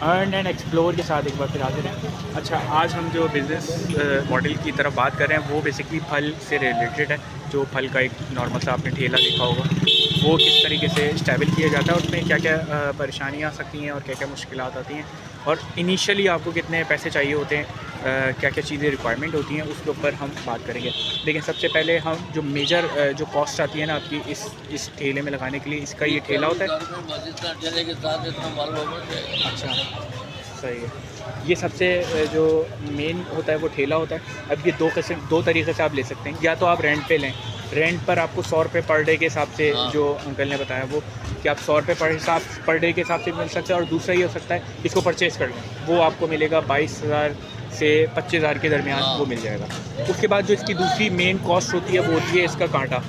Earn and explore के साथ एक बार फिर हाजिर हैं। अच्छा, आज हम जो बिज़नेस मॉडल की तरफ बात कर रहे हैं वो बेसिकली फल से रिलेटेड है। जो फल का एक नॉर्मल सा आपने ठेला देखा होगा, वो किस तरीके से स्टेबल किया जाता है, उसमें क्या क्या परेशानियाँ आ सकती हैं और क्या क्या मुश्किलात आती हैं, और इनिशियली आपको कितने पैसे चाहिए होते हैं, क्या क्या चीज़ें रिक्वायरमेंट होती हैं, उसके ऊपर हम बात करेंगे। लेकिन सबसे पहले हम जो मेजर जो कॉस्ट आती है ना आपकी इस ठेले में लगाने के लिए, इसका ये ठेला होता है। अच्छा, सही है। ये सबसे जो मेन होता है वो ठेला होता है। अब ये दो तरीक़े से आप ले सकते हैं। या तो आप रेंट पे लें, रेंट पर आपको 100 रुपये पर डे के हिसाब से, जो अंकल ने बताया वो कि आप 100 रुपये पर डे के हिसाब से मिल सकता है। और दूसरा ये हो सकता है इसको परचेज़ कर लें, वो आपको मिलेगा 22,000 से 25,000 के दरमियान वो मिल जाएगा। उसके बाद जो इसकी दूसरी मेन कॉस्ट होती है वो होती है इसका कांटा।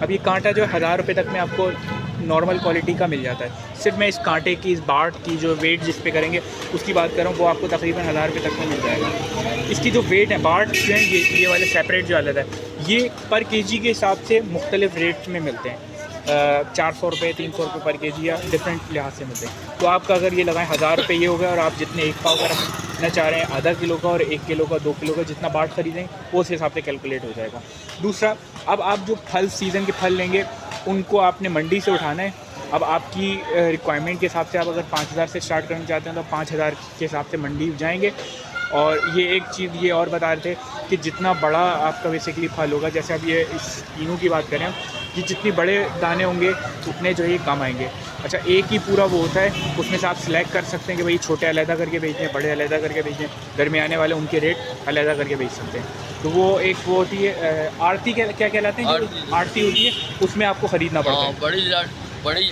अब ये कांटा जो 1000 रुपये तक में आपको नॉर्मल क्वालिटी का मिल जाता है। सिर्फ मैं इस कांटे की, इस बाट की जो वेट जिस पे करेंगे उसकी बात कर रहा हूँ, वो आपको तकरीबन 1000 रुपये तक में मिल जाएगा। इसकी जो वेट है, बाट जो है ये वाले सेपरेट जो अलग है, ये पर केजी के हिसाब से मुख्तलिफ रेट में मिलते हैं। 400 रुपये, 300 रुपये पर केजी या डिफरेंट लिहाज से मिलते हैं। तो आपका अगर ये लगाएं 1000 रुपये ये हो गया, और आप जितने एक पाव का रखना चाह रहे हैं, आधा किलो का और 1 किलो का, 2 किलो का, जितना बाट खरीदें वो उस हिसाब से कैलकुलेट हो जाएगा। दूसरा, अब आप जो फल सीज़न के फल लेंगे उनको आपने मंडी से उठाना है। अब आपकी रिक्वायरमेंट के हिसाब से आप अगर 5000 से स्टार्ट करना चाहते हैं तो 5000 के हिसाब से मंडी जाएंगे। और ये एक चीज़ ये और बता रहे थे कि जितना बड़ा आपका बेसिकली फल होगा, जैसे अब ये इस तीनों की बात करें कि जितने बड़े दाने होंगे उतने जो ये कम आएंगे। अच्छा, एक ही पूरा वो होता है, उसमें से आप सिलेक्ट कर सकते हैं कि भाई छोटे अलहदा करके बेचें, बड़े अलहदा करके बेचें, दरमियाने वाले उनके रेट अलहदा करके बेच सकते हैं। तो वो एक वो होती है आरती, क्या कहलाते हैं, आरती होती है, उसमें आपको ख़रीदना पड़ता है। बड़ी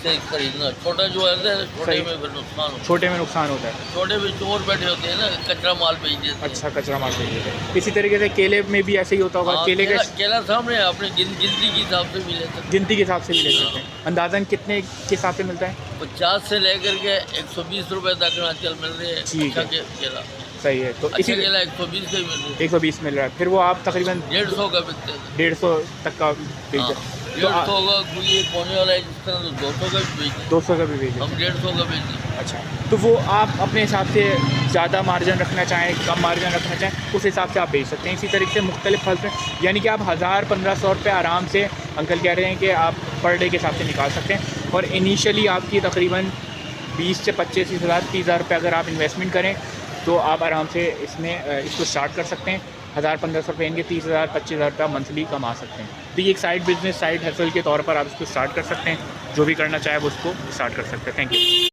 से खरीदना, छोटा जो है छोटे में नुकसान होता है। छोटे में नुकसान होता है, छोटे में चोर बैठे होते हैं ना, कचरा माल बेच देते हैं। अच्छा, कचरा माल बेच देते हैं। इसी तरीके से केले में भी ऐसे ही होता होगा। केला सामने आपने गिनती के हिसाब से भी ले सकते हैं। गिनती के हिसाब से भी ले सकते हैं। अंदाज़न कितने के हिसाब से मिलता है? 50 से लेकर के 120 रुपये तक आजकल मिल रहे हैं। ठीक है, केला सही है। तो इसी केला 120 का ही मिल रहा है। 120 मिल रहा है, फिर वो आप तकरीबन 150 का बिकते हैं। 150 तक का बेच है। 150 का कोई पौने वाला है, जिस तरह तो 200 का भी बेच, 200 का भी बेच है। हम 150 का बेच। अच्छा, तो वो आप अपने हिसाब से ज़्यादा मार्जिन रखना चाहें, कम मार्जिन रखना चाहें, उस हिसाब से आप बेच सकते हैं। इसी तरीके से मुख्तलिफ फल में, यानी कि आप 1000-1500 रुपये आराम से, अंकल कह रहे हैं कि आप पर डे के हिसाब से निकाल सकते हैं। और इनिशियली आपकी तकरीबन 20 से 25,000, 30,000 रुपये अगर आप इन्वेस्टमेंट करें तो आप आराम से इसको स्टार्ट कर सकते हैं। 1000-1500 रुपये इनके 30,000, 25,000 रुपये मंथली कमा सकते हैं। तो ये एक साइड बिजनेस, साइड हसल के तौर पर आप इसको स्टार्ट कर सकते हैं। जो भी करना चाहे वो उसको स्टार्ट कर सकते हैं। Thank you.